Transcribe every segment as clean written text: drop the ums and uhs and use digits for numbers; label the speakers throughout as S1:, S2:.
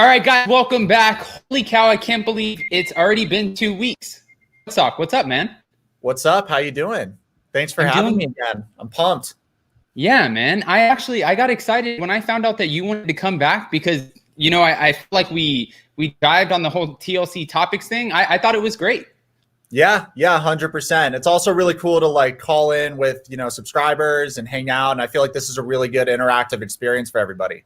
S1: All right, guys, welcome back. Holy cow, I can't believe it's already been 2 weeks. What's up, man?
S2: What's up? How you doing? Thanks for having me again. I'm pumped.
S1: Yeah, man. I got excited when I found out that you wanted to come back because, I feel like we dived on the whole TLC topics thing. I thought it was great.
S2: Yeah, 100%. It's also really cool to call in with, subscribers and hang out. And I feel like this is a really good interactive experience for everybody.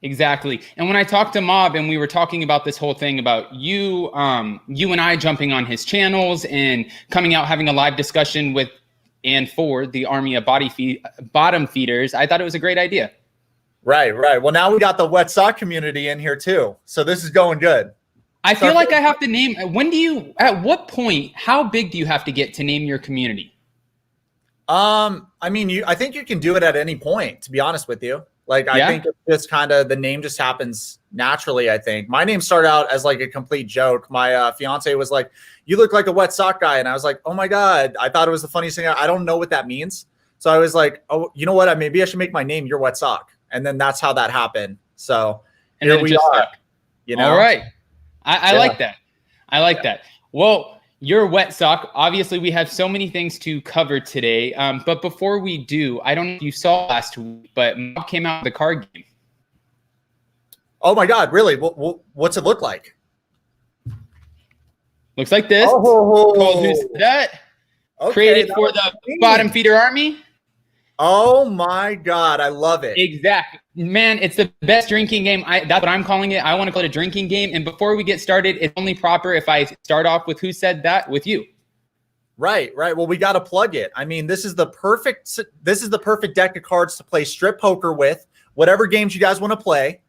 S1: Exactly. And when I talked to Mob and we were talking about this whole thing about you and I jumping on his channels and coming out, having a live discussion with and for the army of bottom feeders, I thought it was a great idea. Right.
S2: Well, now we got the wet sock community in here too. So this is going good.
S1: I feel like I have to name, at what point, how big do you have to get to name your community?
S2: I think you can do it at any point, to be honest with you. I think it's just kind of, the name just happens naturally, I think. My name started out as a complete joke. My fiance was like, "You look like a wet sock guy." And I was like, "Oh my God." I thought it was the funniest thing. I don't know what that means. So I was like, "Oh, you know what? Maybe I should make my name Your Wet Sock." And then that's how that happened. So
S1: and here we are. All right. I like that. I like that. Well, Your Wet Sock. Obviously, we have so many things to cover today. But before we do, I don't know if you saw last week, but Mob came out with a card game.
S2: Oh my God! Really? What's it look like?
S1: Looks like this.
S2: Oh,
S1: who said that? Okay, created for the bottom feeder army.
S2: Oh my God, I love it.
S1: Exactly. Man, it's the best drinking game. That's what I'm calling it. I want to call it a drinking game. And before we get started, it's only proper if I start off with who said that with you.
S2: Right. Well, we got to plug it. I mean, this is the perfect deck of cards to play strip poker with, whatever games you guys want to play.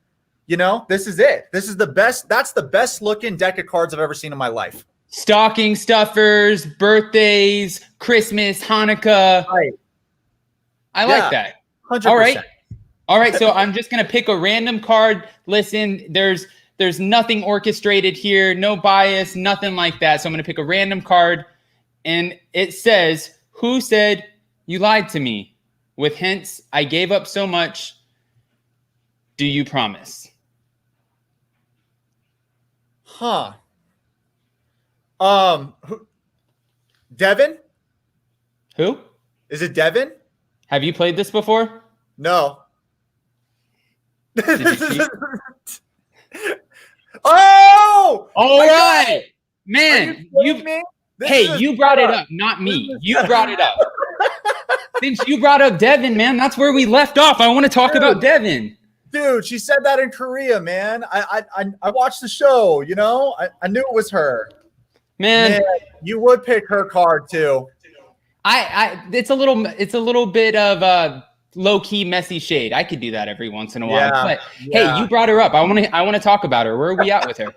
S2: This is it. This is the best. That's the best looking deck of cards I've ever seen in my life.
S1: Stocking stuffers, birthdays, Christmas, Hanukkah.
S2: Right.
S1: I like that.
S2: 100%.
S1: All right. So I'm just going to pick a random card. Listen, there's nothing orchestrated here, no bias, nothing like that. So I'm going to pick a random card and it says, "Who said you lied to me?" With hints, "I gave up so much. Do you promise?"
S2: Huh. Devin?
S1: Who?
S2: Is it Devin?
S1: Have you played this before?
S2: No.
S1: Oh! All right. Man, you brought it up, not me. You brought it up. Since you brought up Devin, man, that's where we left off. I want to talk about Devin.
S2: Dude, she said that in Korea, man. I watched the show, I knew it was her.
S1: Man,
S2: you would pick her card too.
S1: It's a little bit of low-key messy shade. I could do that every once in a while. But hey, you brought her up. I want to talk about her. Where are we at with her?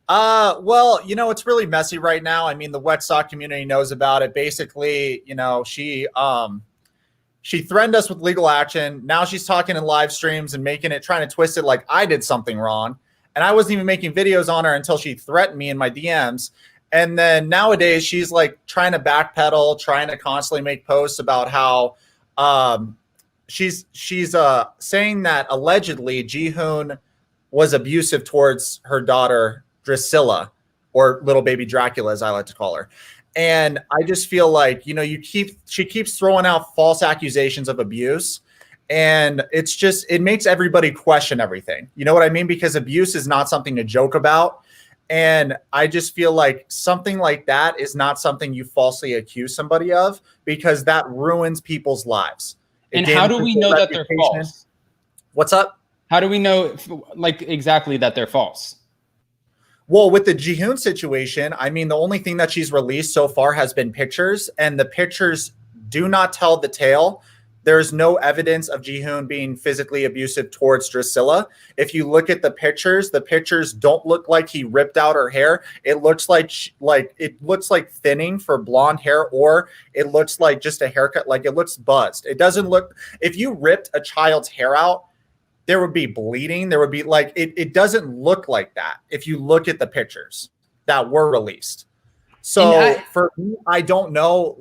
S2: Well, it's really messy right now. I mean, the wet sock community knows about it. Basically, she threatened us with legal action. Now she's talking in live streams and trying to twist it like I did something wrong. And I wasn't even making videos on her until she threatened me in my DMs. And then nowadays she's trying to backpedal, trying to constantly make posts about how she's saying that allegedly Jihoon was abusive towards her daughter Drusilla, or little baby Dracula, as I like to call her. And I just feel like, she keeps throwing out false accusations of abuse. And it makes everybody question everything. You know what I mean? Because abuse is not something to joke about. And I just feel like something like that is not something you falsely accuse somebody of, because that ruins people's lives.
S1: And how do we know that they're false?
S2: What's up?
S1: How do we know exactly that they're false?
S2: Well, with the Jihoon situation, I mean, the only thing that she's released so far has been pictures, and the pictures do not tell the tale. There's no evidence of Jihoon being physically abusive towards Drusilla. If you look at the pictures don't look like he ripped out her hair. It looks like thinning for blonde hair, or it looks like just a haircut. It looks buzzed. It doesn't look. If you ripped a child's hair out, there would be bleeding. There would be it doesn't look like that if you look at the pictures that were released. So for me, I don't know.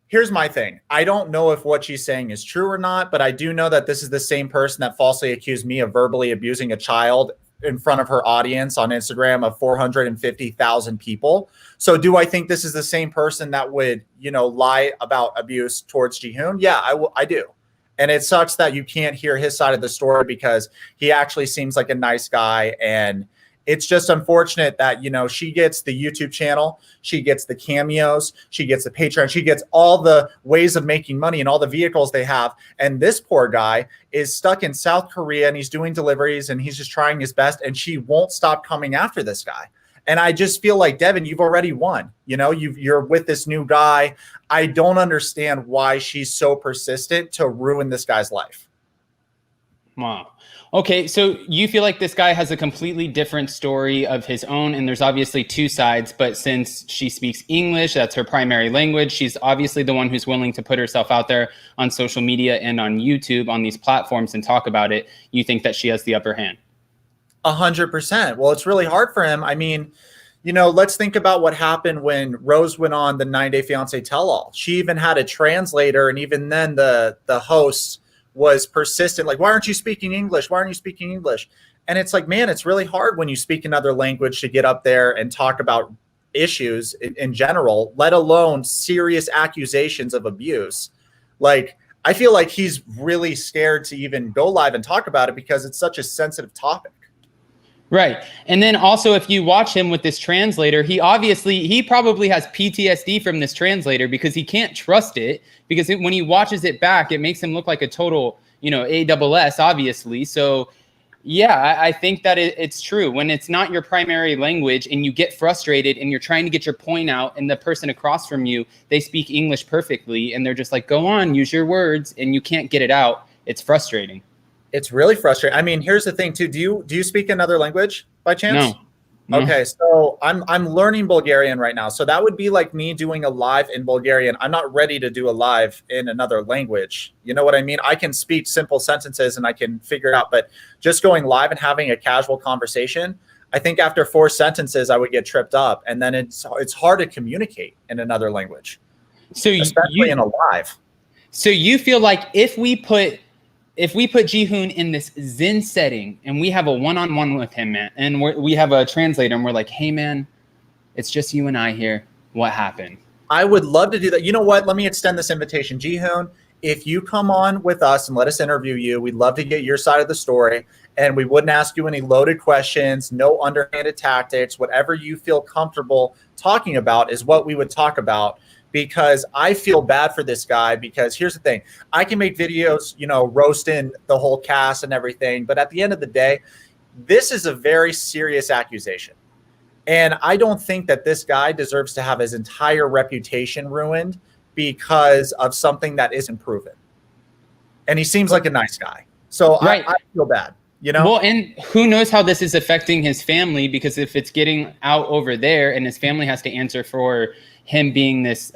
S2: here's my thing. I don't know if what she's saying is true or not, but I do know that this is the same person that falsely accused me of verbally abusing a child in front of her audience on Instagram of 450,000 people. So do I think this is the same person that would, lie about abuse towards Jihoon? Yeah, I do. And it sucks that you can't hear his side of the story because he actually seems like a nice guy. And it's just unfortunate that, she gets the YouTube channel, she gets the Cameos, she gets the Patreon, she gets all the ways of making money and all the vehicles they have. And this poor guy is stuck in South Korea and he's doing deliveries and he's just trying his best. And she won't stop coming after this guy. And I just feel like, Devin, you've already won. You're with this new guy. I don't understand why she's so persistent to ruin this guy's life.
S1: Wow. Okay, so you feel like this guy has a completely different story of his own, and there's obviously two sides, but since she speaks English, that's her primary language, she's obviously the one who's willing to put herself out there on social media and on YouTube, on these platforms, and talk about it. You think that she has the upper hand?
S2: 100%. Well, it's really hard for him. I mean, let's think about what happened when Rose went on the 9-Day Fiancé tell-all. She even had a translator, and even then the host was persistent, like, why aren't you speaking English? Why aren't you speaking English? And it's like, man, it's really hard when you speak another language to get up there and talk about issues in general, let alone serious accusations of abuse. Like, I feel like he's really scared to even go live and talk about it because it's such a sensitive topic.
S1: Right. And then also, if you watch him with this translator, he probably has PTSD from this translator because he can't trust it, because when he watches it back, it makes him look like a total, ASS, obviously. So yeah, I think that it's true. When it's not your primary language and you get frustrated and you're trying to get your point out and the person across from you, they speak English perfectly and they're just like, go on, use your words, and you can't get it out. It's frustrating.
S2: It's really frustrating. I mean, here's the thing too. Do you speak another language by chance?
S1: No.
S2: Okay, so I'm learning Bulgarian right now. So that would be like me doing a live in Bulgarian. I'm not ready to do a live in another language. You know what I mean? I can speak simple sentences and I can figure it out, but just going live and having a casual conversation, I think after 4 sentences I would get tripped up, and then it's hard to communicate in another language. So especially in a live.
S1: So you feel like if we put Jihoon in this Zen setting and we have a one-on-one with him, man, and we have a translator and we're like, hey, man, it's just you and I here. What happened? I
S2: would love to do that. You know what? Let me extend this invitation. Jihoon, if you come on with us and let us interview you, we'd love to get your side of the story. And we wouldn't ask you any loaded questions, no underhanded tactics. Whatever you feel comfortable talking about is what we would talk about. Because I feel bad for this guy, because here's the thing. I can make videos, roasting the whole cast and everything. But at the end of the day, this is a very serious accusation. And I don't think that this guy deserves to have his entire reputation ruined because of something that isn't proven. And he seems like a nice guy. So right. I feel bad.
S1: Well, and who knows how this is affecting his family, because if it's getting out over there and his family has to answer for him being this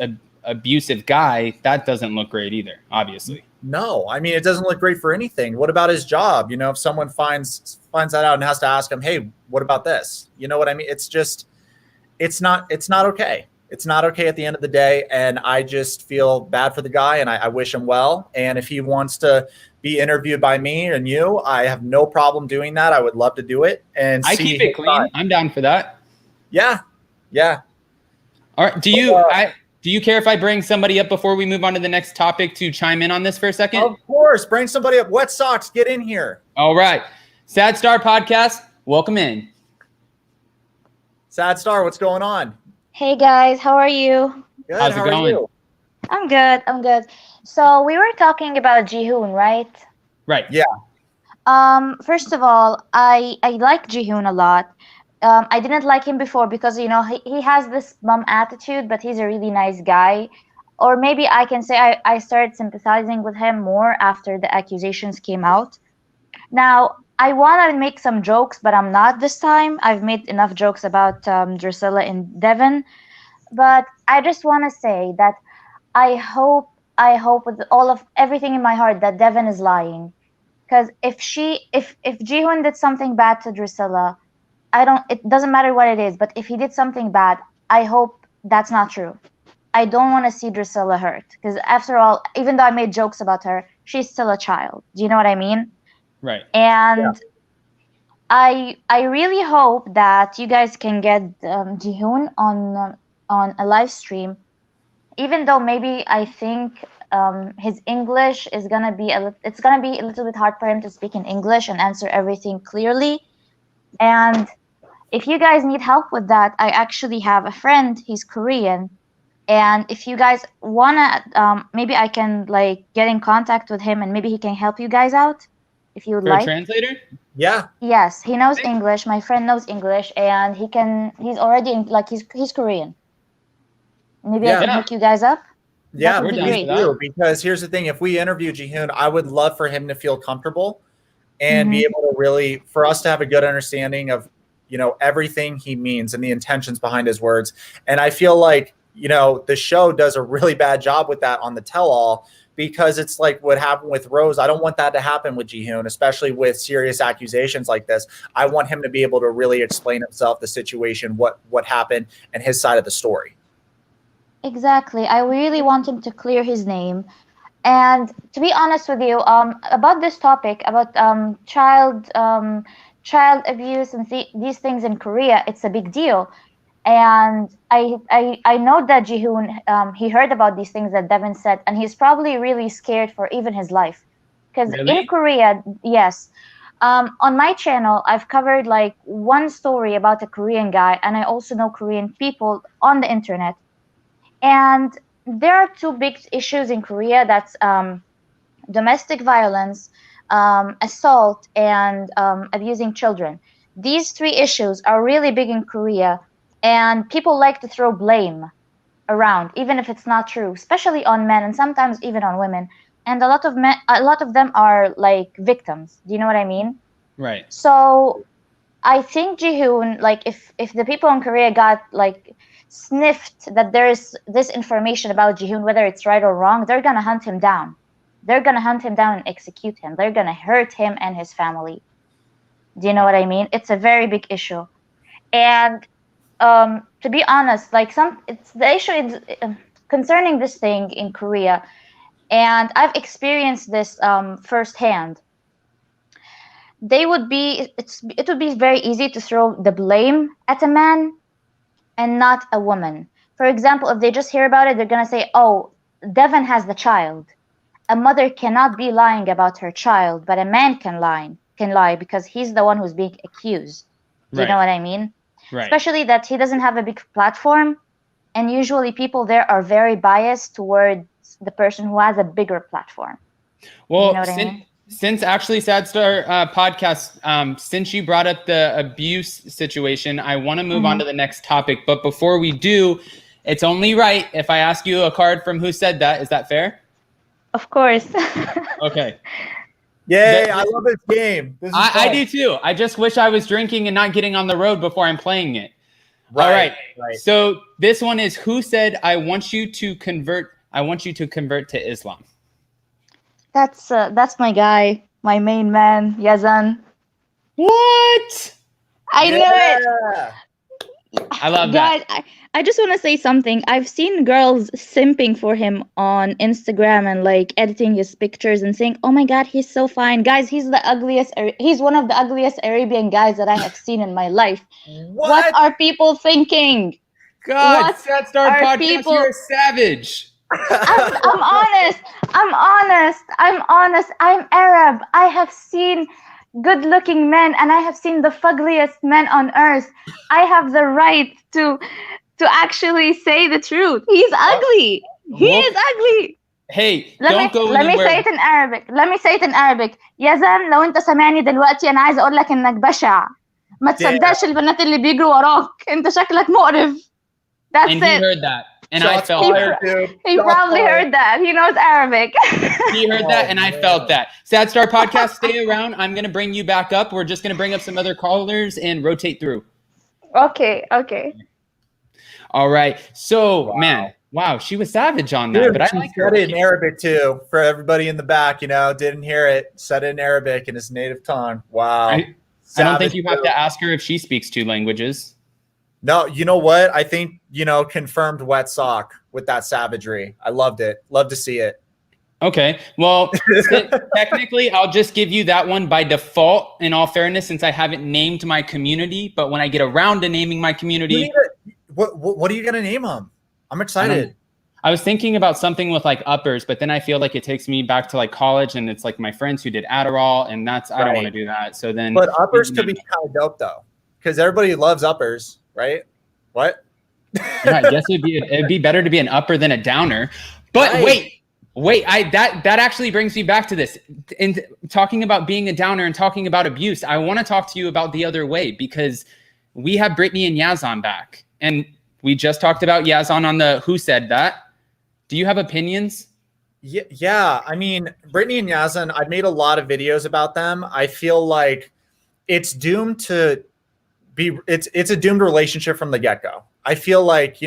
S1: abusive guy, that doesn't look great either, obviously.
S2: No, I mean, it doesn't look great for anything. What about his job? If someone finds that out and has to ask him, hey, what about this? You know what I mean? It's just, it's not okay. It's not okay at the end of the day. And I just feel bad for the guy, and I wish him well. And if he wants to be interviewed by me and you, I have no problem doing that. I would love to do it. And
S1: I keep it clean. I'm down for that.
S2: Yeah.
S1: All right. Do you care if I bring somebody up before we move on to the next topic to chime in on this for a second?
S2: Of course. Bring somebody up. Wet Socks, get in here.
S1: All right. Sad Star Podcast, welcome in.
S2: Sad Star, what's going on?
S3: Hey guys, how are you?
S2: Good.
S1: How's it
S2: how
S1: going?
S2: Are you?
S3: I'm good. So we were talking about Jihoon, right?
S1: Right.
S2: Yeah.
S3: First of all, I like Jihoon a lot. I didn't like him before because, he has this mom attitude, but he's a really nice guy. Or maybe I can say I started sympathizing with him more after the accusations came out. Now, I want to make some jokes, but I'm not this time. I've made enough jokes about Drusilla and Devin. But I just want to say that I hope with everything in my heart that Devin is lying. Because if Jihoon did something bad to Drusilla, it doesn't matter what it is, but if he did something bad, I hope that's not true. I don't want to see Drusilla hurt, because after all, even though I made jokes about her, she's still a child. Do you know what I mean?
S1: Right.
S3: And I really hope that you guys can get Jihoon on a live stream, even though maybe I think his English is gonna be it's gonna be a little bit hard for him to speak in English and answer everything clearly. And if you guys need help with that, I actually have a friend. He's Korean, and if you guys wanna, maybe I can like get in contact with him, and maybe he can help you guys out if you would
S1: For
S3: like.
S1: a translator?
S2: Yeah.
S3: Yes, he knows English. My friend knows English, and he's already in, like he's Korean. Maybe I can hook you guys up.
S2: Yeah,
S3: That would be
S2: please
S3: great.
S2: do, because here's the thing: if we interview Jihoon, I would love for him to feel comfortable and be able to really, for us to have a good understanding of, everything he means and the intentions behind his words. And I feel like, the show does a really bad job with that on the tell-all, because it's like what happened with Rose. I don't want that to happen with Jihoon, especially with serious accusations like this. I want him to be able to really explain himself, the situation, what happened, and his side of the story.
S3: Exactly. I really want him to clear his name. And to be honest with you, about this topic, about child abuse and these things in Korea, it's a big deal. And I know that Jihoon, he heard about these things that Devin said, and he's probably really scared for even his life. Because in Korea, yes, on my channel, I've covered like one story about a Korean guy, and I also know Korean people on the internet. And there are two big issues in Korea. That's domestic violence, assault, and abusing children. These three issues are really big in Korea, and people like to throw blame around, even if it's not true, especially on men and sometimes even on women. And a lot of them are like victims. Do you know what I mean?
S1: Right.
S3: So I think Jihoon, like if the people in Korea got like sniffed that there's this information about Jihoon, whether it's right or wrong, they're gonna hunt him down. They're gonna hunt him down and execute him. They're gonna hurt him and his family. Do you know what I mean? It's a very big issue. And to be honest, like the issue is concerning this thing in Korea, and I've experienced this firsthand. It would be very easy to throw the blame at a man and not a woman. For example, if they just hear about it, they're gonna say, "Oh, Devin has the child." A mother cannot be lying about her child, but a man can lie because he's the one who's being accused. Do you know what I mean?
S1: Right.
S3: Especially that he doesn't have a big platform, and usually people there are very biased towards the person who has a bigger platform.
S1: Well,
S3: you know what I mean?
S1: Since actually Sad Star podcast, since you brought up the abuse situation, I want to move on to the next topic. But before we do, it's only right if I ask you a card from Who Said That. Is that fair?
S3: Of course.
S1: Okay.
S2: Yay, I love this game. This is
S1: I do too. I just wish I was drinking and not getting on the road before I'm playing it. All right. So this one is Who Said I want you to convert to Islam.
S3: That's my guy, my main man, Yazan.
S1: What?
S3: I knew it.
S1: I love that.
S3: Guys, I just want to say something. I've seen girls simping for him on Instagram and like editing his pictures and saying, "Oh my God, he's so fine." Guys, he's one of the ugliest Arabian guys that I have seen in my life. What are people thinking?
S1: God, Sad Star podcast, you're a savage.
S3: I'm honest. I'm Arab. I have seen good-looking men, and I have seen the fuggliest men on earth. I have the right to actually say the truth. He's ugly. He is ugly.
S1: Hey,
S3: let me say it in Arabic. يزن لو انت سامعني دلوقتي انا عايزه اقول لك انك بشع. ما تصدقش البنات اللي بيجروا وراك. انت شكلك مقرف. That's
S1: and
S3: it.
S1: He heard that. And I felt
S3: that. He probably heard that. He knows Arabic.
S1: He heard that, and I felt that. Sad Star podcast, stay around. I'm going to bring you back up. We're just going to bring up some other callers and rotate through.
S3: Okay.
S1: All right. So, man, wow, she was savage on that.
S2: Dude,
S1: but I
S2: she
S1: like
S2: said it in Arabic, too. For everybody in the back, didn't hear it. Said it in Arabic in his native tongue. Wow.
S1: I don't think you have to ask her if she speaks two languages.
S2: No, you know what? I think, confirmed wet sock. with that savagery. I loved it. Love to see it.
S1: Okay. Well, technically, I'll just give you that one by default, in all fairness, since I haven't named my community. But when I get around to naming my community.
S2: What are you going to name them? I'm excited.
S1: I was thinking about something with like uppers, but then I feel like it takes me back to like college, and it's like my friends who did Adderall, and I don't want to do that. So then.
S2: But uppers could be kind of dope though, because everybody loves uppers, right? What?
S1: Yeah, I guess it'd be better to be an upper than a downer. But
S2: Right.
S1: Wait, that actually brings me back to this. In talking about being a downer and talking about abuse, I want to talk to you about the other way, because we have Brittany and Yazan back, and we just talked about Yazan on the Who Said That. Do you have opinions?
S2: Yeah. I mean, Brittany and Yazan, I've made a lot of videos about them. I feel like it's doomed to be, it's a doomed relationship from the get-go. I feel like,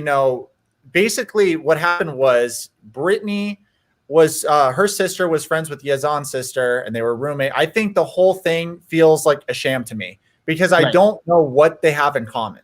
S2: basically what happened was Brittany was, her sister was friends with Yazan's sister, and they were roommate. I think the whole thing feels like a sham to me, because I don't know what they have in common.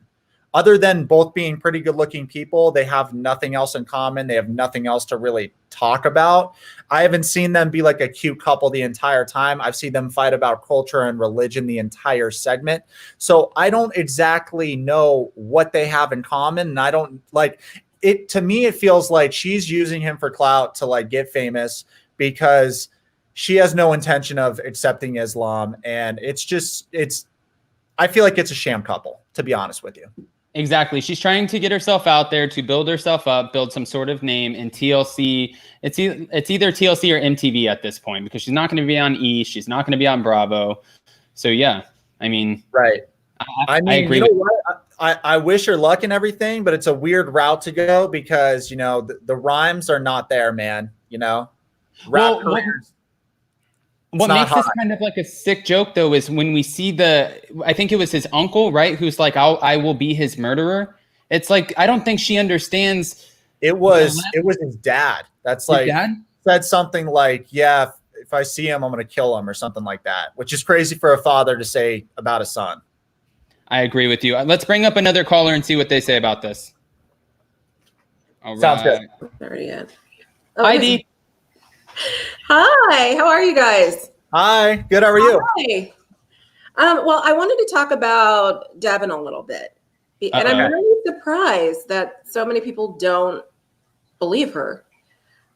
S2: Other than both being pretty good looking people, they have nothing else in common. They have nothing else to really talk about. I haven't seen them be like a cute couple the entire time. I've seen them fight about culture and religion the entire segment. So I don't exactly know what they have in common. And I don't like it. To me, it feels like she's using him for clout to like get famous, because she has no intention of accepting Islam. And I feel like it's a sham couple, to be honest with you.
S1: Exactly. She's trying to get herself out there to build herself up, build some sort of name. And TLC, it's either TLC or MTV at this point, because she's not going to be on E. She's not going to be on Bravo. So, yeah, I mean.
S2: Right. I
S1: agree.
S2: I wish her luck and everything, but it's a weird route to go, because, the rhymes are not there, man. Rap careers.
S1: What makes this kind of like a sick joke, though, is when we see I think it was his uncle, right? Who's like, I will be his murderer. It's like, I don't think she understands.
S2: It was his dad. That's like, said something like, yeah, if I see him, I'm going to kill him, or something like that, which is crazy for a father to say about a son.
S1: I agree with you. Let's bring up another caller and see what they say about this. All
S2: Sounds
S1: right.
S4: good. Already in.
S1: Hi, Dee.
S4: Hi, how are you guys?
S2: Hi, good. How are you?
S4: Hi. Well, I wanted to talk about Devin a little bit, and I'm really surprised that so many people don't believe her.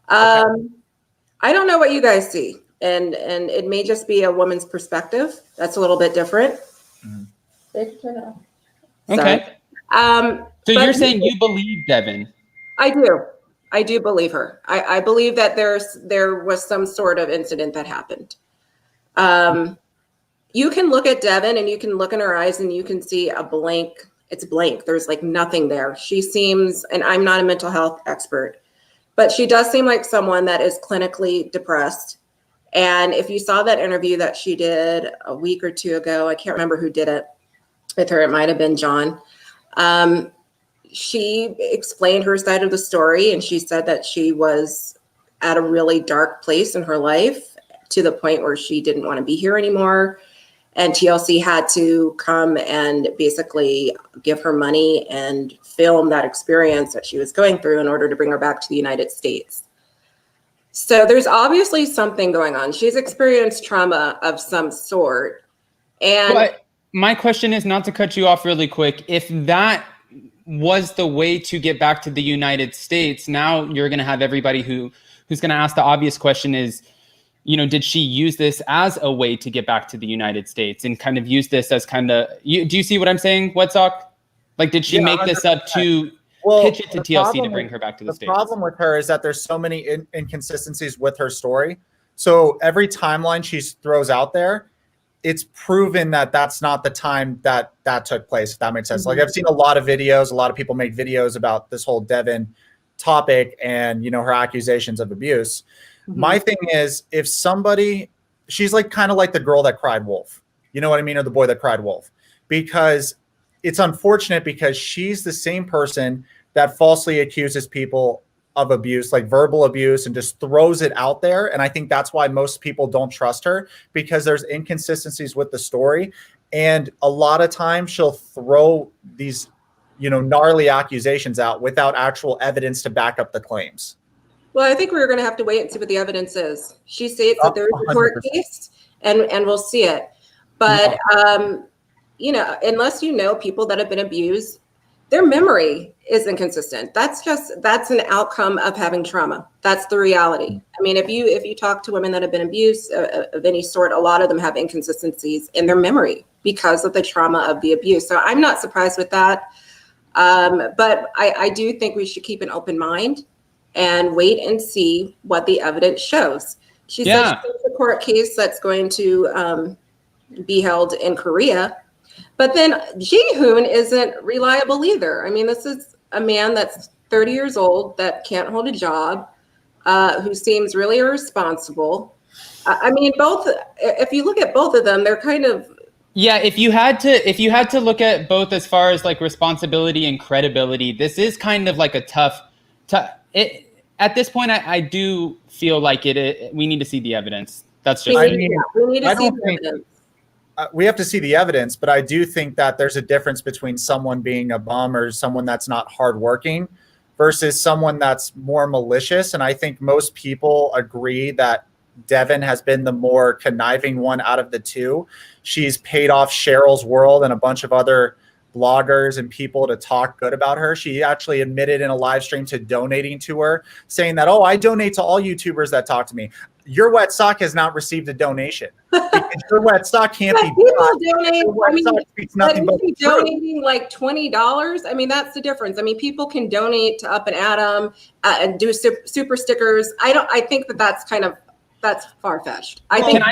S4: I don't know what you guys see, and it may just be a woman's perspective. That's a little bit different.
S1: Okay. So you're saying you believe Devin?
S4: I do believe her. I believe that there was some sort of incident that happened. You can look at Devin and you can look in her eyes and you can see a blank. It's blank. There's like nothing there. She seems, and I'm not a mental health expert, but she does seem like someone that is clinically depressed. And if you saw that interview that she did a week or two ago, I can't remember who did it with her. It might have been John. She explained her side of the story, and she said that she was at a really dark place in her life, to the point where she didn't want to be here anymore. And TLC had to come and basically give her money and film that experience that she was going through in order to bring her back to the United States. So there's obviously something going on. She's experienced trauma of some sort. And
S1: but my question is, not to cut you off really quick, if that was the way to get back to the United States, now you're going to have everybody who's going to ask the obvious question is, did she use this as a way to get back to the United States, and kind of use this as kind of, do you see what I'm saying, Wetsock? Like, did she make 100%. This up to pitch it to TLC to bring her back to the States?
S2: The problem with her is that there's so many inconsistencies with her story. So every timeline she throws out there, it's proven that that's not the time that took place, if that makes sense. Like, I've seen a lot of videos, a lot of people make videos about this whole Devin topic and, her accusations of abuse. My thing is, if somebody, she's like kind of like the girl that cried wolf, you know what I mean? Or the boy that cried wolf, because it's unfortunate, because she's the same person that falsely accuses people of abuse, like verbal abuse, and just throws it out there. And I think that's why most people don't trust her, because there's inconsistencies with the story. And a lot of times she'll throw these gnarly accusations out without actual evidence to back up the claims.
S4: Well, I think we're going to have to wait and see what the evidence is. She states that there is a court
S2: 100%.
S4: case, and we'll see it. But unless people that have been abused, their memory is inconsistent. That's an outcome of having trauma. That's the reality. I mean, if you talk to women that have been abused of any sort, a lot of them have inconsistencies in their memory because of the trauma of the abuse. So I'm not surprised with that. But I do think we should keep an open mind and wait and see what the evidence shows. She said there's a court case that's going to be held in Korea. But then Ji-hoon isn't reliable either. I mean, this is a man that's 30 years old that can't hold a job, who seems really irresponsible. I mean, if you look at both of them, they're kind of.
S1: Yeah, if you had to look at both as far as like responsibility and credibility, this is kind of like a tough at this point, I do feel like we need to see the evidence. That's just
S4: we need to see the evidence.
S2: We have to see the evidence, but I do think that there's a difference between someone being a bum or someone that's not hardworking versus someone that's more malicious. And I think most people agree that Devin has been the more conniving one out of the two. She's paid off Cheryl's World and a bunch of other bloggers and people to talk good about her. She actually admitted in a live stream to donating to her, saying that, I donate to all YouTubers that talk to me. Your wet sock has not received a donation. Because your wet sock can't be
S4: donating like $20. I mean, that's the difference. I mean, people can donate to Up and Atom and do super stickers. I think that's far-fetched.
S2: Cheryl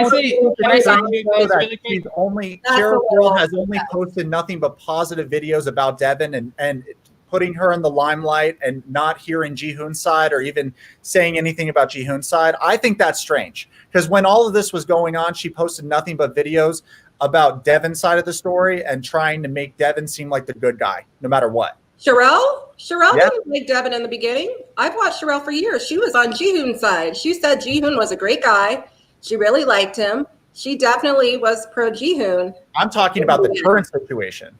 S2: Girl has only posted nothing but positive videos about Devin and putting her in the limelight and not hearing Ji-hoon's side or even saying anything about Ji-hoon's side. I think that's strange because when all of this was going on, she posted nothing but videos about Devin's side of the story and trying to make Devin seem like the good guy, no matter what.
S4: Sherelle didn't like Devin in the beginning. I've watched Sherelle for years. She was on Ji-hoon's side. She said Ji-hoon was a great guy. She really liked him. She definitely was pro Ji-hoon.
S2: I'm talking about the current situation.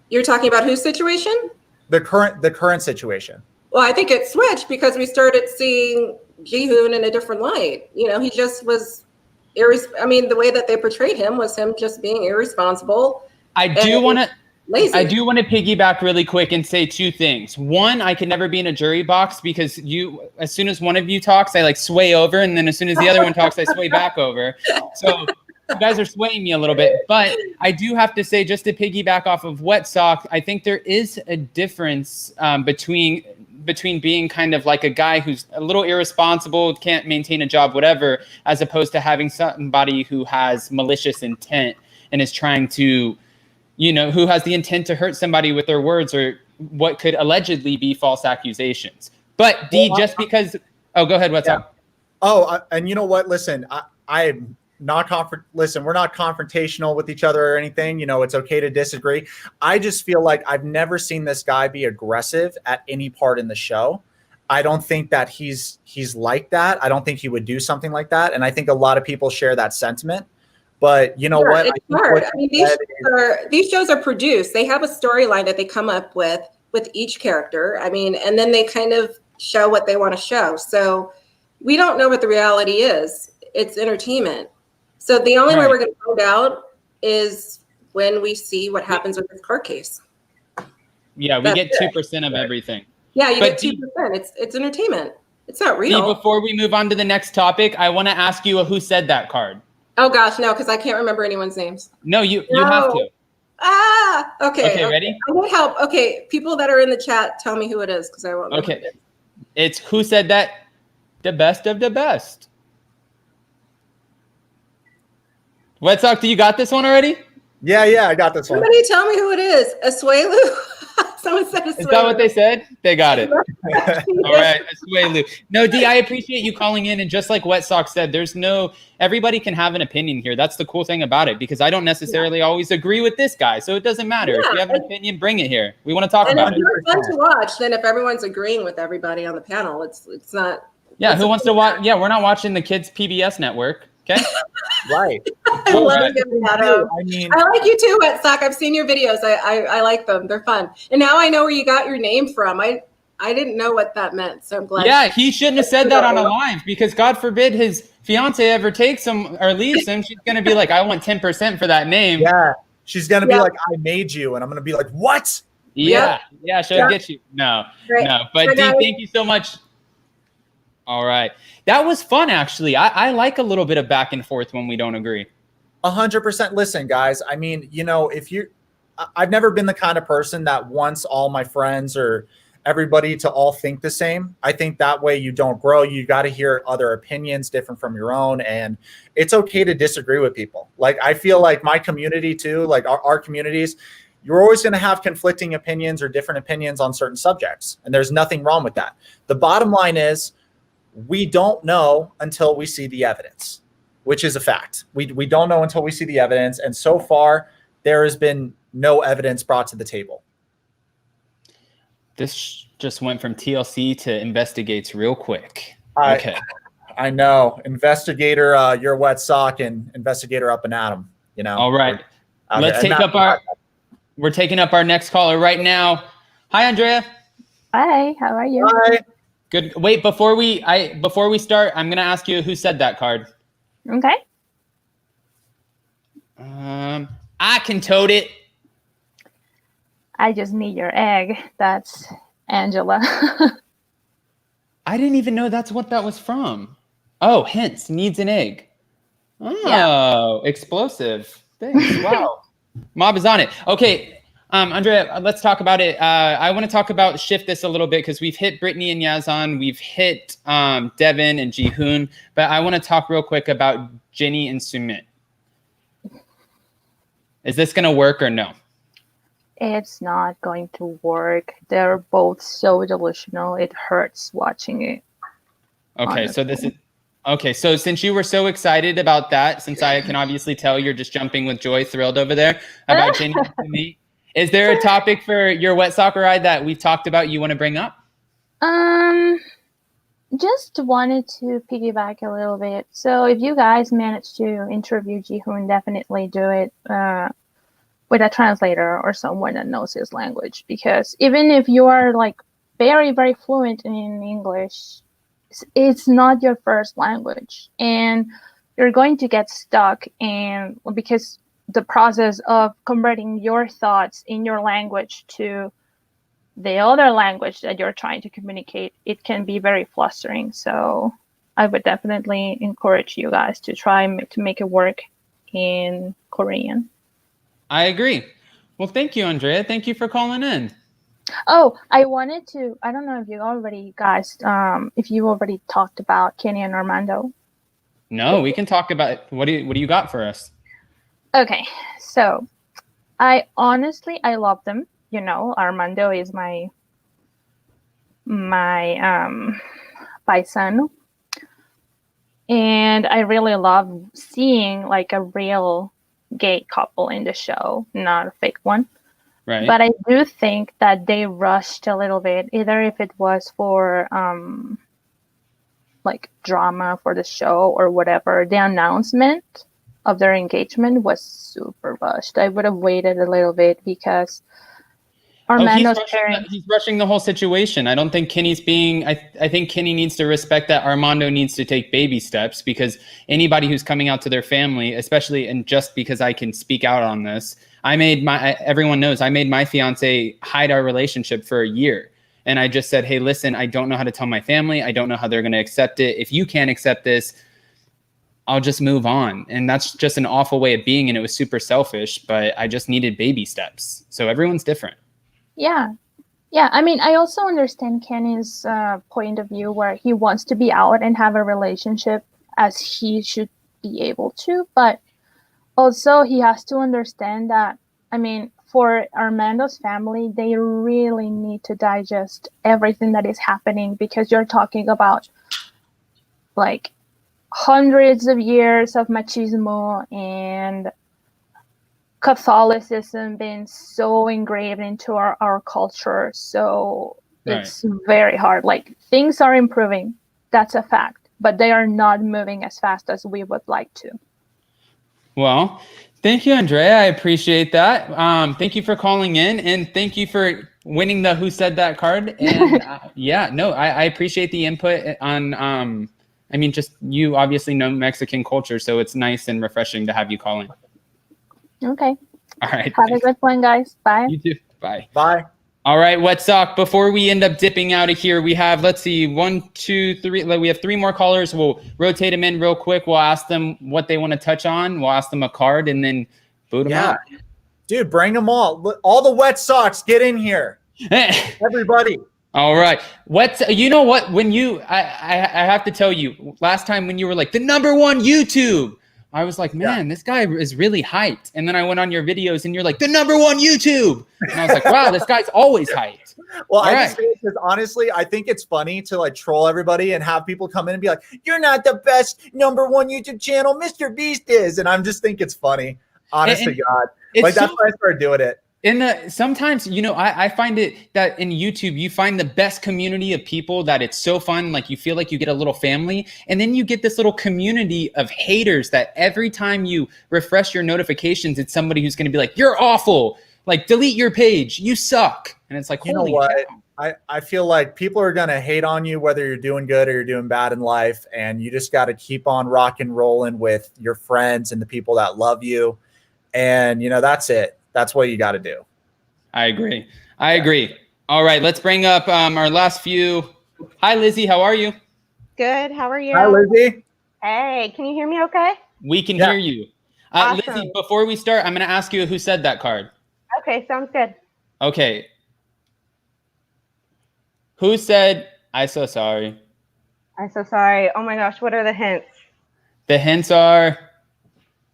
S4: You're talking about whose situation?
S2: The current situation.
S4: Well, I think it switched because we started seeing Ji-hoon in a different light. He just was the way that they portrayed him was him just being irresponsible.
S1: I do want to piggyback really quick and say two things. One, I could never be in a jury box because as soon as one of you talks, I like sway over, and then as soon as the other one talks, I sway back over. So you guys are swaying me a little bit. But I do have to say, just to piggyback off of Wet Sock, I think there is a difference between being kind of like a guy who's a little irresponsible, can't maintain a job, whatever, as opposed to having somebody who has malicious intent and is trying to, who has the intent to hurt somebody with their words or what could allegedly be false accusations. But just because, go ahead, what's up?
S2: And you know what? Listen, I'm not listen, we're not confrontational with each other or anything. It's okay to disagree. I just feel like I've never seen this guy be aggressive at any part in the show. I don't think that he's like that. I don't think he would do something like that. And I think a lot of people share that sentiment. But you know what?
S4: It's hard. I mean, these shows are produced. They have a storyline that they come up with each character. I mean, and then they kind of show what they want to show. So we don't know what the reality is. It's entertainment. So the only way we're going to find out is when we see what happens with this court case.
S1: Yeah, we get 2% of everything.
S4: Yeah, you get 2%. It's entertainment. It's not real.
S1: Before we move on to the next topic, I want to ask you who said that card.
S4: Oh gosh, no, because I can't remember anyone's names.
S1: No, you have to.
S4: Okay.
S1: Okay, ready?
S4: I need help. Okay, people that are in the chat, tell me who it is because I won't know.
S1: Okay, it's who said that? The best of the best. Wet Sock, do you got this one already?
S2: Yeah, I got this one.
S4: Somebody tell me who it is. Asuelu? Someone said Asuelu.
S1: Is that what they said? They got it. All right, Asuelu. No, D, I appreciate you calling in. And just like Wet Sock said, everybody can have an opinion here. That's the cool thing about it because I don't necessarily always agree with this guy. So it doesn't matter. If you have an opinion, bring it here. We want to talk about it.
S4: It's fun to watch. Then if everyone's agreeing with everybody on the panel, it's not.
S1: Yeah, who wants to watch? Yeah, we're not watching the kids' PBS network. Okay.
S2: Right.
S4: I
S2: Well,
S4: love
S2: that's the
S4: him,
S2: thing,
S4: Adam.
S2: too. I mean,
S4: I like you too, Wet Sock. I've seen your videos. I like them. They're fun. And now I know where you got your name from. I didn't know what that meant, so I'm glad.
S1: Yeah, he shouldn't have said that on a live because God forbid his fiance ever takes him or leaves him. She's gonna be like, I want 10% for that name.
S2: yeah, she's gonna be like, I made you, and I'm gonna be like, what?
S1: Yeah, she'll
S4: Yep.
S1: get you. No,
S4: Great.
S1: no. But Dee, thank you so much. All right. That was fun, actually. I like a little bit of back and forth when we don't agree.
S2: 100%. Listen, guys, I mean, I've never been the kind of person that wants all my friends or everybody to all think the same. I think that way you don't grow. You got to hear other opinions different from your own. And it's okay to disagree with people. Like, I feel like my community too, like our communities, you're always going to have conflicting opinions or different opinions on certain subjects. And there's nothing wrong with that. The bottom line is we don't know until we see the evidence, which is a fact. We don't know until we see the evidence. And so far, there has been no evidence brought to the table.
S1: This just went from TLC to investigates real quick.
S2: Okay. I know. Investigator, you're a wet sock, and investigator up and at 'em,
S1: All right. Let's take up we're taking up our next caller right now. Hi, Andrea.
S3: Hi, how are you?
S2: Hi.
S1: Good. Wait, before we start, I'm gonna ask you who said that card.
S3: Okay.
S1: I can tote it.
S5: I just need your egg. That's Angela.
S1: I didn't even know that's what that was from. Oh, hence needs an egg. Oh, yeah. Explosive. Thanks. Wow. Mob is on it. Okay. Andrea, let's talk about it. I want to talk about shift this a little bit because we've hit Brittany and Yazan. We've hit Devin and Jihoon. But I want to talk real quick about Jenny and Sumit. Is this going to work or no?
S5: It's not going to work. They're both so delusional. It hurts watching it.
S1: Okay, so since you were so excited about that, since I can obviously tell you're just jumping with joy, thrilled over there about Jenny and Sumit, is there a topic for your wet soccer ride that we've talked about you want to bring up?
S5: Just wanted to piggyback a little bit. So if you guys manage to interview Jihoon, definitely do it with a translator or someone that knows his language. Because even if you are like very, very fluent in English, it's not your first language. And you're going to get stuck because the process of converting your thoughts in your language to the other language that you're trying to communicate, it can be very flustering. So I would definitely encourage you guys to try to make it work in Korean.
S1: I agree. Well, thank you, Andrea. Thank you for calling in.
S5: Oh, I wanted to, I don't know if you already guys, if you already talked about Kenny and Armando.
S1: No, we can talk about, what do you got for us?
S5: Okay, so I love them. You know, Armando is my paisano. And I really love seeing like a real gay couple in the show, not a fake one.
S1: Right.
S5: But I do think that they rushed a little bit, either if it was for like drama for the show or whatever. The announcement of their engagement was super rushed. I would have waited a little bit because Armando's parents.
S1: He's rushing the whole situation. I don't think Kenny's being. I think Kenny needs to respect that Armando needs to take baby steps, because anybody who's coming out to their family, especially, and just because I can speak out on this, everyone knows I made my fiance hide our relationship for a year. And I just said, hey, listen, I don't know how to tell my family. I don't know how they're going to accept it. If you can't accept this, I'll just move on. And that's just an awful way of being. And it was super selfish, but I just needed baby steps. So everyone's different.
S5: Yeah. I mean, I also understand Kenny's point of view where he wants to be out and have a relationship as he should be able to. But also he has to understand that, I mean, for Armando's family, they really need to digest everything that is happening, because you're talking about like hundreds of years of machismo and Catholicism being so engraved into our culture. So It's very hard. Like, things are improving. That's a fact. but they are not moving as fast as we would like to.
S1: Well, thank you, Andrea. I appreciate that. Thank you for calling in, and thank you for winning the Who Said That card. And I appreciate the input on, just you obviously know Mexican culture, so it's nice and refreshing to have you call in.
S5: Okay.
S1: All right.
S5: Have a good one, guys. Bye.
S1: You too. Bye.
S2: Bye.
S1: All right, what's up? Before we end up dipping out of here, we have, let's see, 1, 2, 3. We have 3 more callers. We'll rotate them in real quick. We'll ask them what they want to touch on. We'll ask them a card and then boot them out.
S2: Dude, bring them all. All the wet socks, get in here. Everybody.
S1: All right. You know what? When I have to tell you, last time when you were like the #1 YouTube, I was like, man, this guy is really hyped. And then I went on your videos and you're like, the #1 YouTube. And I was like, wow, this guy's always hyped.
S2: Well, I just say it because honestly, I think it's funny to like troll everybody and have people come in and be like, you're not the best #1 YouTube channel. Mr. Beast is. And I'm just think it's funny. Honest to God. Like that's why I started doing it.
S1: Sometimes, I find it that in YouTube, you find the best community of people that it's so fun. Like you feel like you get a little family, and then you get this little community of haters that every time you refresh your notifications, it's somebody who's going to be like, you're awful. Like delete your page. You suck. And it's like,
S2: you know what? I feel like people are going to hate on you, whether you're doing good or you're doing bad in life. And you just got to keep on rock and rolling with your friends and the people that love you. And that's it. That's what you got to do.
S1: I agree. All right, let's bring up our last few. Hi, Lizzie. How are you?
S6: Good. How are you?
S2: Hi, Lizzie.
S6: Hey, can you hear me okay?
S1: We can hear you.
S6: Awesome.
S1: Lizzie, before we start, I'm going to ask you who said that card.
S6: Okay, sounds good.
S1: Okay. Who said, I'm so sorry?
S6: I'm so sorry. Oh my gosh, what are the hints?
S1: The hints are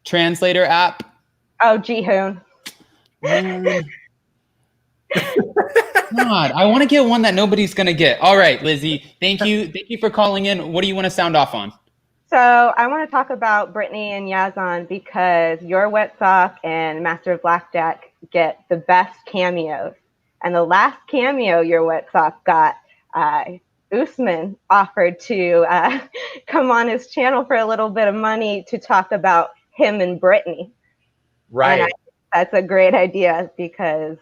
S1: translator app.
S6: Oh, Jihoon.
S1: God, I want to get one that nobody's going to get. All right, Lizzie, thank you. Thank you for calling in. What do you want to sound off on?
S6: So I want to talk about Brittany and Yazan because your Wet Sock and Master of BlackJack get the best cameos. And the last cameo your Wet Sock got, Usman offered to come on his channel for a little bit of money to talk about him and Brittany.
S2: Right.
S6: That's a great idea because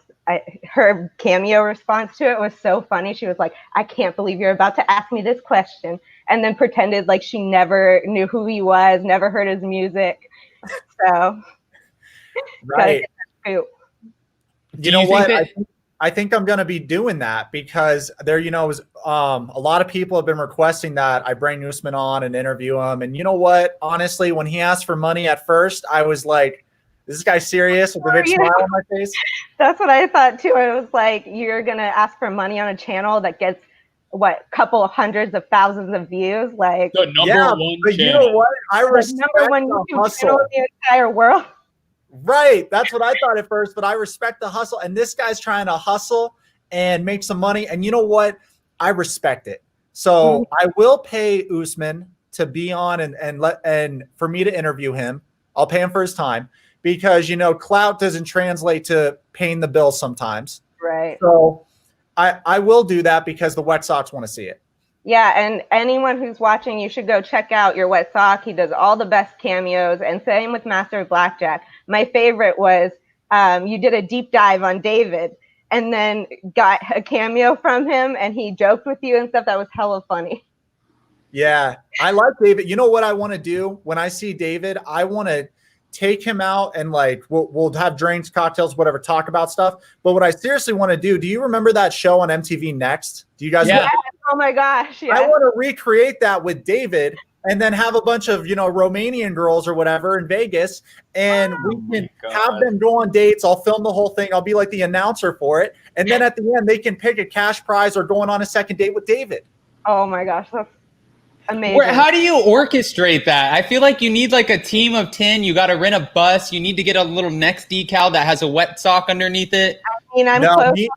S6: her cameo response to it was so funny. She was like, I can't believe you're about to ask me this question. And then pretended like she never knew who he was, never heard his music. So,
S2: right.
S6: You
S2: know what? I think I'm going to be doing that because there, was a lot of people have been requesting that I bring Usman on and interview him. And you know what? Honestly, when he asked for money at first, I was like, is this guy serious with a big smile on my face?
S6: That's what I thought too. It was like, you're going to ask for money on a channel that gets couple of hundreds of thousands of views? Like,
S1: the number one
S2: but
S1: channel.
S2: You know what? I respect
S6: #1 YouTube channel in the entire world.
S2: Right. That's what I thought at first, but I respect the hustle. And this guy's trying to hustle and make some money. And you know what? I respect it. So I will pay Usman to be on and for me to interview him. I'll pay him for his time because, clout doesn't translate to paying the bill sometimes.
S6: Right.
S2: So I will do that because the Wet Sox want to see it.
S6: Yeah, and anyone who's watching, you should go check out your Wet Sock. He does all the best cameos, and same with Master of BlackJack. My favorite was you did a deep dive on David, and then got a cameo from him, and he joked with you and stuff. That was hella funny.
S2: Yeah, I like David. You know what I want to do when I see David? I want to take him out and we'll have drinks, cocktails, whatever, talk about stuff. But what I seriously want to do you remember that show on MTV Next? Do you guys
S6: know? Oh my gosh. Yeah.
S2: I want to recreate that with David and then have a bunch of, Romanian girls or whatever in Vegas. And we can have them go on dates. I'll film the whole thing. I'll be like the announcer for it. And then at the end, they can pick a cash prize or going on a second date with David.
S6: Oh my gosh. That's amazing.
S1: How do you orchestrate that? I feel like you need like a team of 10. You got to rent a bus. You need to get a little Next decal that has a Wet Sock underneath it.
S6: I mean, I'm close.
S2: Me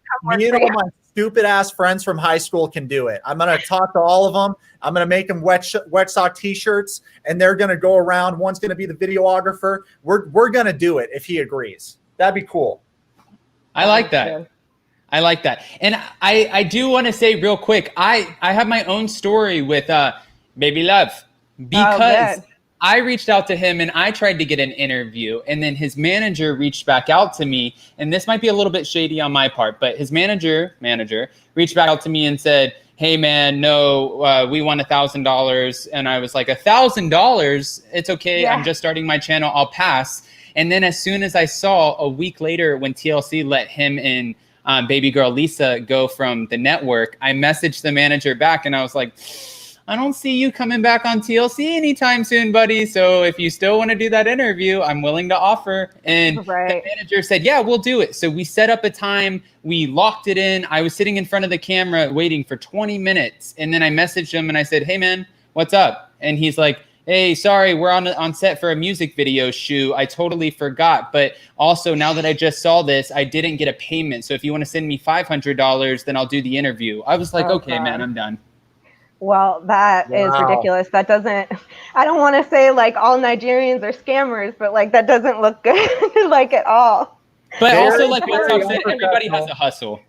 S2: and all my stupid ass friends from high school can do it. I'm going to talk to all of them. I'm going to make them wet sock t-shirts and they're going to go around. One's going to be the videographer. We're going to do it if he agrees. That'd be cool.
S1: I like that. I like that. And I do want to say real quick, I have my own story with Baby Love. Because
S6: good.
S1: I reached out to him and I tried to get an interview, and then his manager reached back out to me. And this might be a little bit shady on my part, but his manager reached back out to me and said, hey man, no, we want $1,000. And I was like, $1,000? It's okay.
S6: Yeah.
S1: I'm just starting my channel. I'll pass. And then as soon as I saw a week later when TLC let him and baby girl Lisa go from the network, I messaged the manager back and I was like, I don't see you coming back on TLC anytime soon, buddy. So if you still want to do that interview, I'm willing to offer. And
S6: Right.
S1: the manager said, yeah, we'll do it. So we set up a time. We locked it in. I was sitting in front of the camera waiting for 20 minutes. And then I messaged him and I said, hey, man, what's up? And he's like, hey, sorry, we're on set for a music video shoot. I totally forgot. But also, now that I just saw this, I didn't get a payment. So if you want to send me $500, then I'll do the interview. I was like,
S6: Oh,
S1: okay,
S6: God.
S1: man, I'm done.
S6: Well, that is
S2: Wow.
S6: ridiculous. That doesn't, I don't want to say like all Nigerians are scammers, but like that doesn't look good like at all.
S1: But
S2: Very,
S1: also, like what
S2: very
S1: Talk said, everybody has
S2: unprofessional.
S1: a hustle.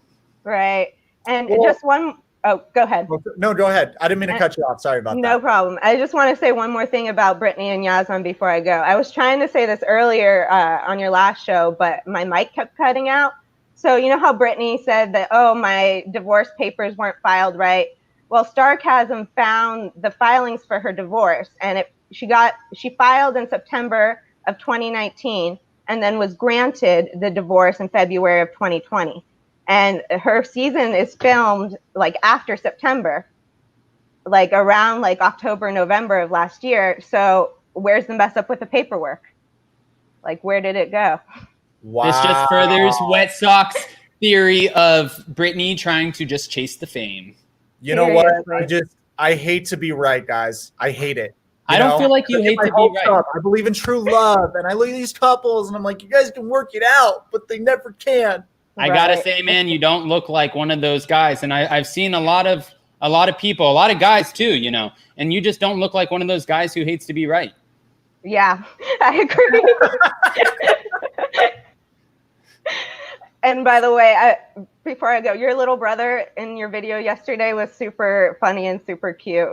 S6: Right. And
S2: Well-
S6: just one, oh, go ahead.
S2: No, go ahead. I didn't mean to cut you off. Sorry about
S6: No
S2: that.
S6: problem. I just want to say one more thing about Brittany and Yazan before I go. I was trying to say this earlier on your last show, but my mic kept cutting out. So you know how Brittany said that, oh, my divorce papers weren't filed right? Well, Starcasm found the filings for her divorce, and she filed in September of 2019 and then was granted the divorce in February of 2020. And her season is filmed like after September, like around like October, November of last year. So where's the mess up with the paperwork? Like, where did it go?
S2: Wow.
S1: This just furthers Wet Sox theory of Brittany trying to just chase the fame.
S2: You know what?
S6: Seriously.
S2: I hate to be right, guys. I hate it.
S1: I don't feel like you hate
S2: my
S1: to be
S2: hopes
S1: right.
S2: up. I believe in true love, and I look at these couples, and I'm like, you guys can work it out, but they never can.
S1: I gotta
S6: Right.
S1: say, man, you don't look like one of those guys. And I've seen a lot of people, a lot of guys too, you know, and you just don't look like one of those guys who hates to be right.
S6: Yeah, I agree. And by the way, before I go, your little brother in your video yesterday was super funny and super cute.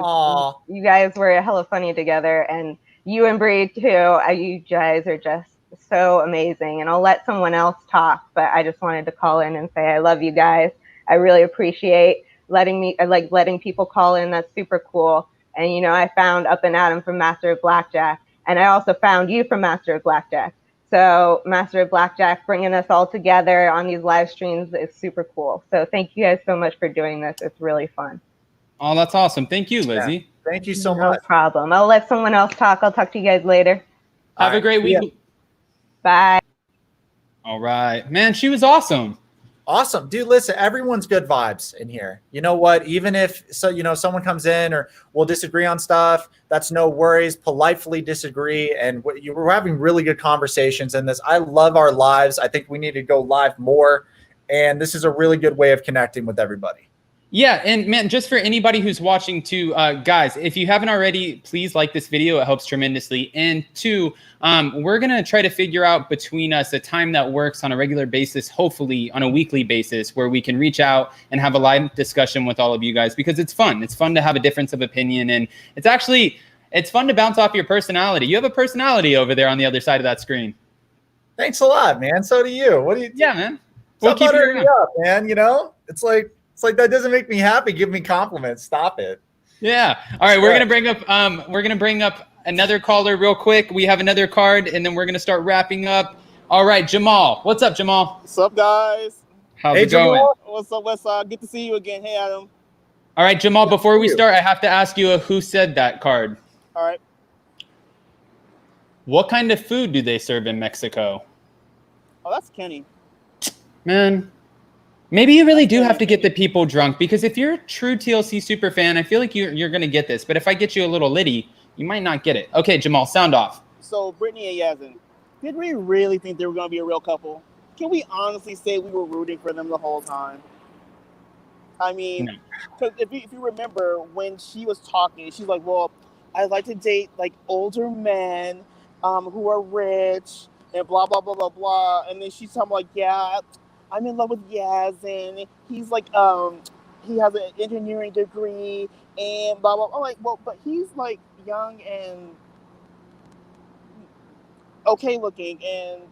S2: Aw.
S6: You guys were hella funny together, and you and Bree too. You guys are just so amazing. And I'll let someone else talk, but I just wanted to call in and say I love you guys. I really appreciate letting people call in. That's super cool. And you know, I found Up and Adam from Master of BlackJack, and I also found you from Master of BlackJack. So Master of BlackJack bringing us all together on these live streams is super cool. So thank you guys so much for doing this. It's really fun.
S1: Oh, that's awesome. Thank you, Lizzie.
S2: Yeah. Thank you so
S6: No
S2: much.
S6: problem. I'll let someone else talk. I'll talk to you guys later.
S1: Have
S2: All
S1: a great
S2: right.
S1: week.
S2: Yeah.
S6: Bye.
S1: All right, man, she was awesome.
S2: Awesome. Dude, listen, everyone's good vibes in here. You know what? Even if someone comes in or we'll disagree on stuff, that's no worries. Politely disagree. And we're having really good conversations in this. I love our lives. I think we need to go live more. And this is a really good way of connecting with everybody.
S1: Yeah, and man, just for anybody who's watching too, guys, if you haven't already, please like this video. It helps tremendously. And two, we're going to try to figure out between us a time that works on a regular basis, hopefully on a weekly basis, where we can reach out and have a live discussion with all of you guys, because it's fun. It's fun to have a difference of opinion. And it's fun to bounce off your personality. You have a personality over there on the other side of that screen.
S2: Thanks a lot, man. So do you. What do you?
S1: Yeah, man.
S2: We'll keep
S1: it
S2: buttering me
S1: around.
S2: up, man. You know, it's like that doesn't make me happy. Give me compliments. Stop it.
S1: Yeah. All right. We're gonna bring up another caller real quick. We have another card, and then we're gonna start wrapping up. All right, Jamal. What's up, Jamal?
S7: What's up, guys?
S1: How's
S2: Hey,
S1: it going?
S2: Jamal.
S7: What's up, Westside? Good to see you again. Hey, Adam.
S1: All right, Jamal. Before we
S2: you.
S1: start, I have to ask you a who said that card.
S7: All right.
S1: What kind of food do they serve in Mexico?
S7: Oh, that's Kenny.
S1: Man, maybe you really do have to get the people drunk, because if you're a true TLC super fan, I feel like you're gonna get this. But if I get you a little litty, you might not get it. Okay, Jamal, sound off.
S7: So, Brittany and Yazan, did we really think they were going to be a real couple? Can we honestly say we were rooting for them the whole time? I mean,
S1: No.
S7: because if you remember when she was talking, she's like, well, I'd like to date like older men who are rich and blah, blah, blah, blah, blah. And then she's talking like, yeah, I'm in love with Yazan. He's like, he has an engineering degree and blah blah. I'm like, well, but he's like young and okay looking, and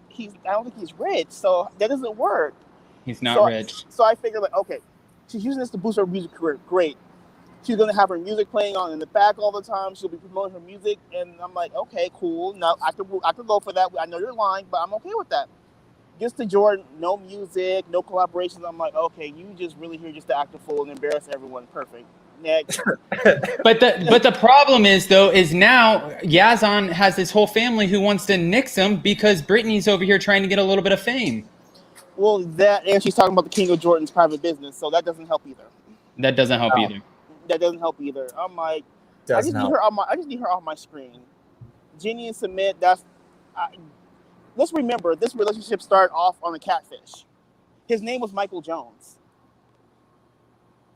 S7: I don't think he's rich, so that doesn't work.
S1: He's not rich.
S7: So I figured, like, okay, she's using this to boost her music career. Great. She's gonna have her music playing on in the back all the time. She'll be promoting her music, and I'm like, okay, cool. Now I could go for that. I know you're lying, but I'm okay with that. Gets to Jordan, no music, no collaborations. I'm like, okay, you just really here just to act a fool and embarrass everyone. Perfect. Next.
S1: But the problem is now Yazan has this whole family who wants to nix him because Brittany's over here trying to get a little bit of fame.
S7: Well, that, and she's talking about the King of Jordan's private business, so that doesn't help either.
S1: That doesn't help either.
S7: That doesn't help either. I'm like, I just need her off my screen. Jenny and Sumit, let's remember, this relationship started off on a catfish. His name was Michael Jones.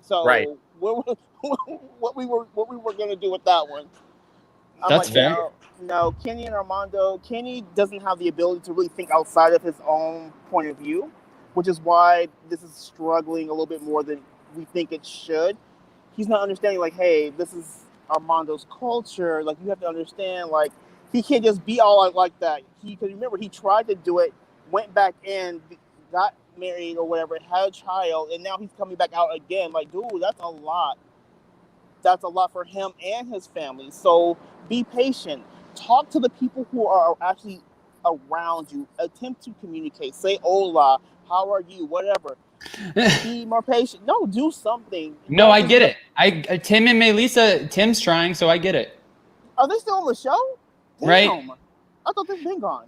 S7: So
S2: right.
S7: what we were gonna do with that one?
S1: That's fair.
S7: No, Kenny and Armando. Kenny doesn't have the ability to really think outside of his own point of view, which is why this is struggling a little bit more than we think it should. He's not understanding, like, hey, this is Armando's culture. Like, you have to understand, like, he can't just be all like that. Because remember, he tried to do it, went back in, got married or whatever, had a child, and now he's coming back out again. Like, dude, that's a lot. That's a lot for him and his family. So be patient. Talk to the people who are actually around you. Attempt to communicate. Say hola, how are you, whatever. Be more patient. No, do something.
S1: No, I get it. Tim and Melissa, Tim's trying, so I get it.
S7: Are they still on the show? Damn.
S1: Right.
S7: I thought they've been gone.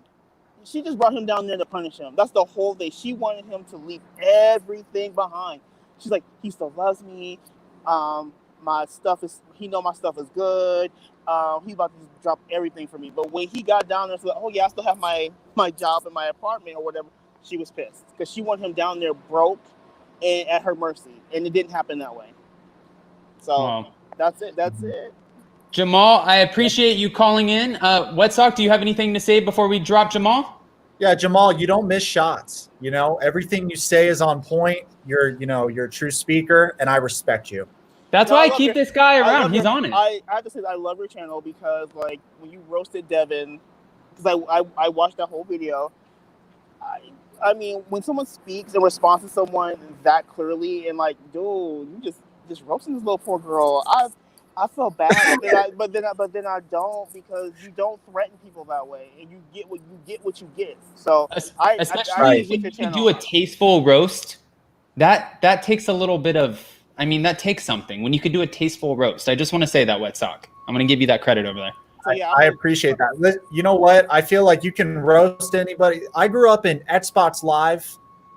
S7: She just brought him down there to punish him. That's the whole thing. She wanted him to leave everything behind. She's like, he still loves me. My stuff is good. He about to just drop everything for me. But when he got down there, she's like, oh yeah, I still have my job and my apartment or whatever. She was pissed because she wanted him down there broke and at her mercy, and it didn't happen that way. So That's it.
S1: Jamal, I appreciate you calling in. Wetsock, do you have anything to say before we drop Jamal?
S2: Yeah, Jamal, you don't miss shots. You know, everything you say is on point. You're a true speaker, and I respect you.
S1: That's why I keep this guy around. He's on it.
S7: I have to say that I love your channel because, like, when you roasted Devin, because I watched that whole video. I mean, when someone speaks and responds to someone that clearly, and like, dude, you just roasting this little poor girl. I feel bad, but then I don't, because you don't threaten people that way, and you get what you get. So
S1: especially when you do a tasteful roast, that takes a little bit of. I mean, that takes something. When you could do a tasteful roast, I just want to say that, Wetsock. I'm going to give you that credit over there.
S7: So, yeah,
S2: I appreciate that. You know what? I feel like you can roast anybody. I grew up in Xbox Live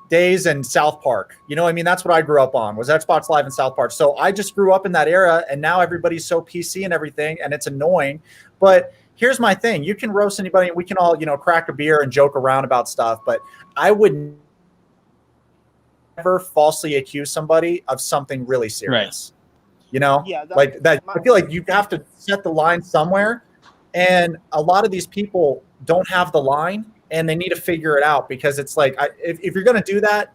S2: days and South Park. You know what I mean? That's what I grew up on, was Xbox Live and South Park. So I just grew up in that era, and now everybody's so PC and everything, and it's annoying. But here's my thing. You can roast anybody, and we can all, crack a beer and joke around about stuff, but I would never falsely accuse somebody of something really serious. Right.
S7: Yeah,
S2: like that. I feel like you have to set the line somewhere. And a lot of these people don't have the line, and they need to figure it out, because it's like, if you're going to do that,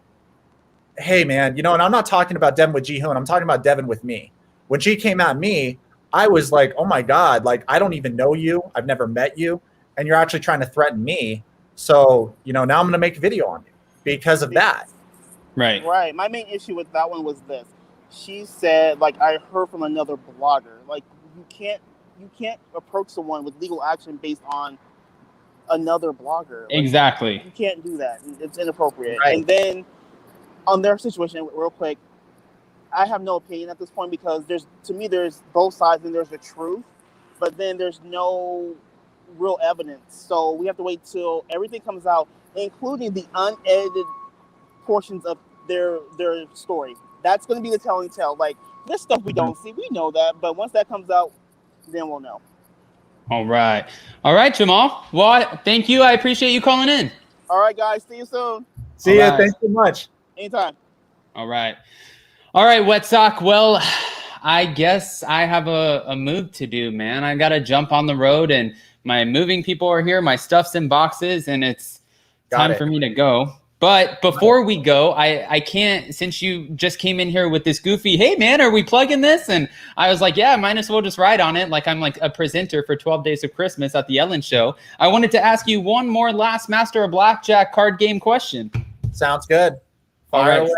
S2: hey, man, and I'm not talking about Devin with Jihoon. I'm talking about Devin with me. When she came at me, I was like, oh, my God, like, I don't even know you. I've never met you. And you're actually trying to threaten me. So, now I'm going to make a video on you because of that.
S1: Right.
S7: Right. My main issue with that one was this. She said, like, I heard from another blogger. Like, you can't approach someone with legal action based on another blogger. Like,
S1: exactly.
S7: You can't do that. It's inappropriate.
S2: Right.
S7: And then on their situation, real quick, I have no opinion at this point, because there's both sides and there's the truth, but then there's no real evidence. So we have to wait till everything comes out, including the unedited portions of their story. That's going to be the telling tale. Like, this stuff we don't see, we know that, but once that comes out, then we'll know.
S1: All right, Jamal. Well, thank you. I appreciate you calling in.
S7: All right, guys. See you soon.
S2: See ya. Thanks so much.
S7: Anytime.
S1: All right, Wetsock. Well, I guess I have a move to do, man. I got to jump on the road, and my moving people are here. My stuff's in boxes, and it's time for me to go. But before we go, I can't, since you just came in here with this goofy, hey man, are we plugging this? And I was like, yeah, might as well just ride on it. Like I'm like a presenter for 12 Days of Christmas at the Ellen Show. I wanted to ask you one more last Master of Blackjack card game question.
S2: Sounds good.
S1: All right.
S2: Away.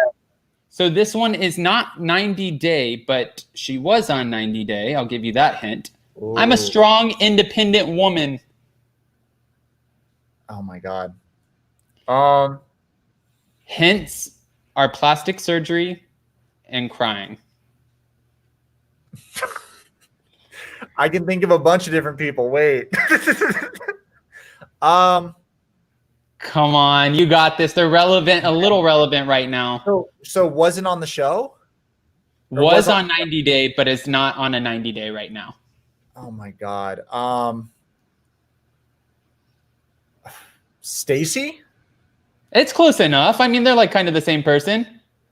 S1: So this one is not 90 Day, but she was on 90 Day. I'll give you that hint.
S2: Ooh.
S1: I'm a strong, independent woman.
S2: Oh my God.
S1: Hints are plastic surgery and crying.
S2: I can think of a bunch of different people. Wait.
S1: Come on, you got this. They're relevant, a little relevant right now.
S2: So wasn't on the show?
S1: Was on 90 Day, but is not on a 90 Day right now.
S2: Oh my God. Stacy?
S1: It's close enough. I mean, they're like kind of the same person.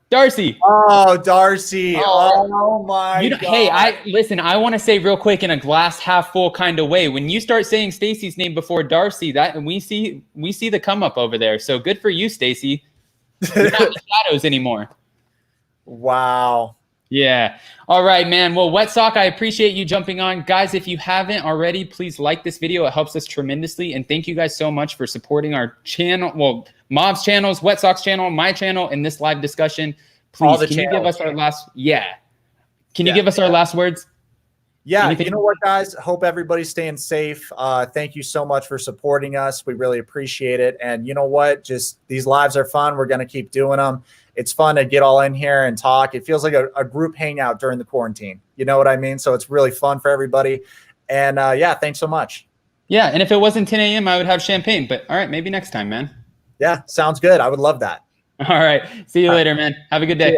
S1: Darcy.
S2: Oh, Darcy. Oh my God.
S1: Hey, listen, I want to say real quick in a glass half full kind of way. When you start saying Stacy's name before Darcy, that we see the come up over there. So good for you, Stacy. You're not in the shadows anymore.
S2: Wow.
S1: Yeah. All right, man. Well, Wet Sock, I appreciate you jumping on. Guys, if you haven't already, please like this video. It helps us tremendously. And thank you guys so much for supporting our channel. Well, Mob's channels, Wet Sock's channel, my channel, and this live discussion. Please, can you give us our last Can you give us our last words?
S2: Yeah,
S1: Anything?
S2: you know what, guys? Hope everybody's staying safe. Thank you so much for supporting us. We really appreciate it. And you know what? Just these lives are fun. We're going to keep doing them. It's fun to get all in here and talk. It feels like a group hangout during the quarantine. You know what I mean? So it's really fun for everybody. And yeah, thanks so much.
S1: Yeah, and if it wasn't 10 a.m., I would have champagne. But all right, maybe next time, man.
S2: Yeah, sounds good. I would love that.
S1: All right. See you later, man. Have a good day.